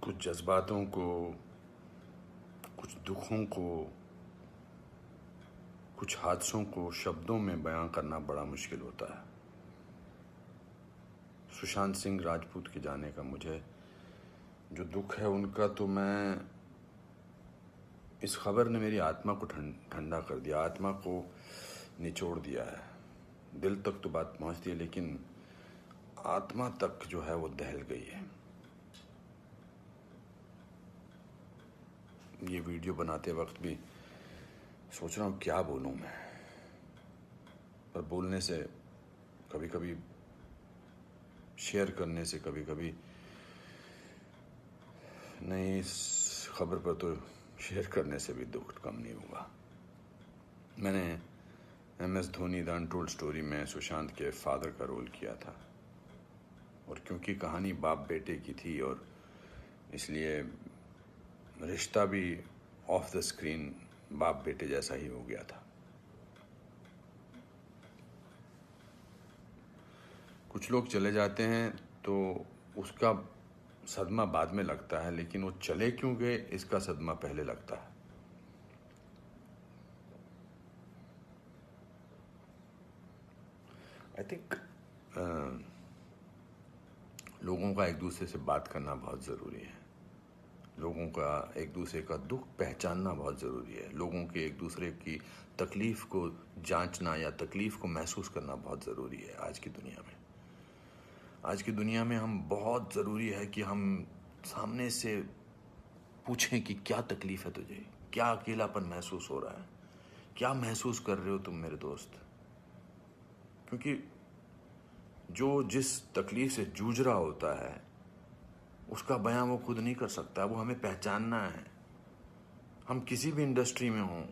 कुछ जज्बातों को, कुछ दुखों को, कुछ हादसों को शब्दों में बयां करना बड़ा मुश्किल होता है। सुशांत सिंह राजपूत के जाने का मुझे जो दुख है उनका, तो मैं इस खबर ने मेरी आत्मा को ठंडा कर दिया, आत्मा को निचोड़ दिया है। दिल तक तो बात पहुंचती है, लेकिन आत्मा तक जो है वो दहल गई है। ये वीडियो बनाते वक्त भी सोच रहा हूँ क्या बोलूँ मैं, पर बोलने से कभी कभी, शेयर करने से कभी कभी नहीं, इस खबर पर तो शेयर करने से भी दुख कम नहीं होगा। मैंने MS Dhoni the untold story में सुशांत के फादर का रोल किया था, और क्योंकि कहानी बाप बेटे की थी और इसलिए रिश्ता भी ऑफ द स्क्रीन बाप बेटे जैसा ही हो गया था। कुछ लोग चले जाते हैं तो उसका सदमा बाद में लगता है, लेकिन वो चले क्यों गए इसका सदमा पहले लगता है। आई थिंक लोगों का एक दूसरे से बात करना बहुत ज़रूरी है। लोगों का एक दूसरे का दुख पहचानना बहुत ज़रूरी है। लोगों के एक दूसरे की तकलीफ़ को जांचना या तकलीफ़ को महसूस करना बहुत ज़रूरी है आज की दुनिया में। आज की दुनिया में हम बहुत ज़रूरी है कि हम सामने से पूछें कि क्या तकलीफ़ है तुझे, क्या अकेलापन महसूस हो रहा है, क्या महसूस कर रहे हो तुम मेरे दोस्त। क्योंकि जो जिस तकलीफ़ से जूझ रहा होता है उसका बयां वो खुद नहीं कर सकता, वो हमें पहचानना है। हम किसी भी इंडस्ट्री में हों,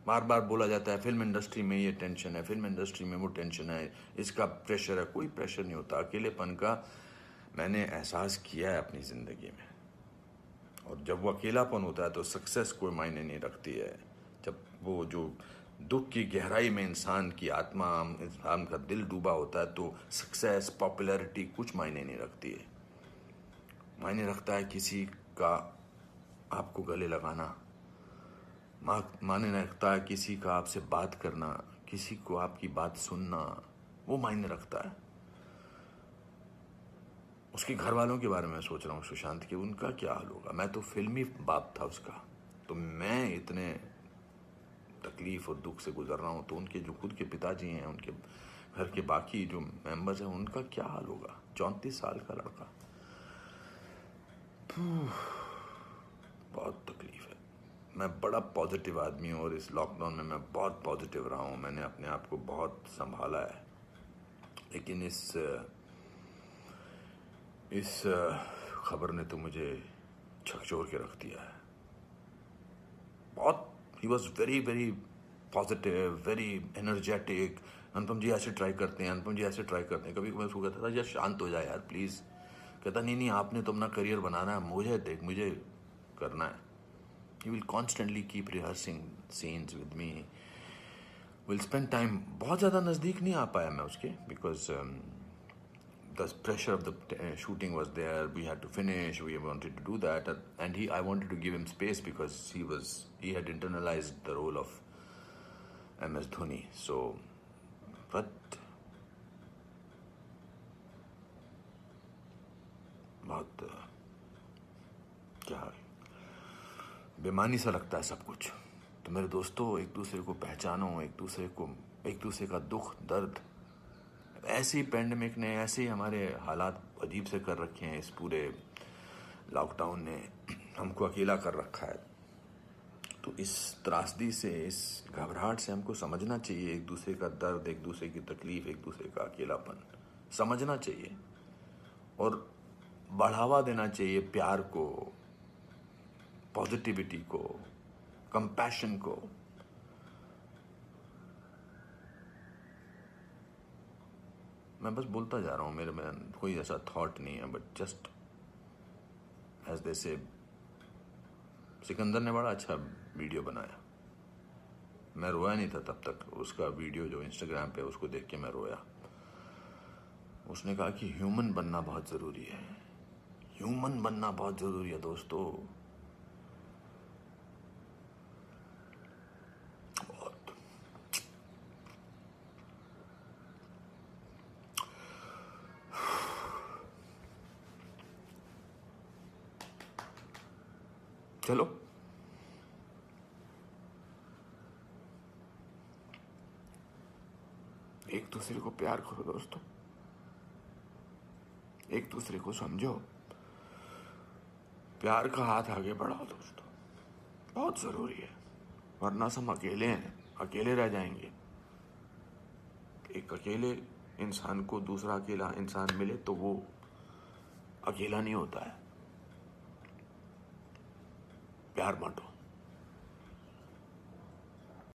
बार बार बोला जाता है फिल्म इंडस्ट्री में ये टेंशन है, फिल्म इंडस्ट्री में वो टेंशन है, इसका प्रेशर है। कोई प्रेशर नहीं होता। अकेलेपन का मैंने एहसास किया है अपनी ज़िंदगी में, और जब वो अकेलापन होता है तो सक्सेस कोई मायने नहीं रखती है। जब वो जो दुख की गहराई में इंसान की आत्मा, इंसान का दिल डूबा होता है, तो सक्सेस, पॉपुलैरिटी कुछ मायने नहीं रखती है। मायने रखता है किसी का आपको गले लगाना, मायने रखता है किसी का आपसे बात करना, किसी को आपकी बात सुनना, वो मायने रखता है। उसके घर वालों के बारे में सोच रहा हूँ सुशांत के, उनका क्या हाल होगा। मैं तो फिल्मी बाप था उसका, तो मैं इतने तकलीफ और दुख से गुजर रहा हूँ, तो उनके जो खुद के पिताजी हैं, उनके घर के बाकी जो मेंबर्स हैं, उनका क्या हाल होगा। 34 साल का लड़का, बहुत तकलीफ है। मैं बड़ा पॉजिटिव आदमी हूँ, और इस लॉकडाउन में मैं बहुत पॉजिटिव रहा हूँ। मैंने अपने आप को बहुत संभाला है, लेकिन इस खबर ने तो मुझे झकझोर के रख दिया है। बहुत, ही was very very positive, very energetic. Anupam ji ऐसे ट्राई करते हैं, अनुपम जी ऐसे ट्राई करते हैं। कभी कभी मैं उसको कहता था यार शांत हो जाए यार प्लीज़। कहता नहीं नहीं, आपने तो अपना करियर बनाना है, मुझे देख, मुझे करना है। He will constantly keep rehearsing scenes with me. We'll spend time. बहुत ज़्यादा नज़दीक नहीं आ पाया मैं उसके, because the pressure of the shooting was there. We had to finish. We wanted to do that, and I wanted to give him space because he had internalized the role of MS Dhoni. So, but बहुत क्या बेमानी सा लगता है सब कुछ। तो मेरे दोस्तों, एक दूसरे को पहचानो, एक दूसरे का दुख दर्द। ऐसे ही पैंडेमिक ने, ऐसे ही हमारे हालात अजीब से कर रखे हैं। इस पूरे लॉकडाउन ने हमको अकेला कर रखा है। तो इस त्रासदी से, इस घबराहट से हमको समझना चाहिए एक दूसरे का दर्द, एक दूसरे की तकलीफ, एक दूसरे का अकेलापन समझना चाहिए, और बढ़ावा देना चाहिए प्यार को, पॉजिटिविटी को, कंपैशन को। मैं बस बोलता जा रहा हूँ, मेरे में कोई ऐसा थॉट नहीं है, बट जस्ट एज दे से। सिकंदर ने बड़ा अच्छा वीडियो बनाया, मैं रोया नहीं था तब तक। उसका वीडियो जो इंस्टाग्राम पे, उसको देख के मैं रोया। उसने कहा कि ह्यूमन बनना बहुत ज़रूरी है। ह्यूमन बनना बहुत जरूरी है दोस्तों। बहुत। चलो एक दूसरे को प्यार करो दोस्तों, एक दूसरे को समझो, प्यार का हाथ आगे बढ़ाओ दोस्तों, बहुत जरूरी है। वरना हम अकेले हैं, अकेले रह जाएंगे। एक अकेले इंसान को दूसरा अकेला इंसान मिले तो वो अकेला नहीं होता है। प्यार बांटो।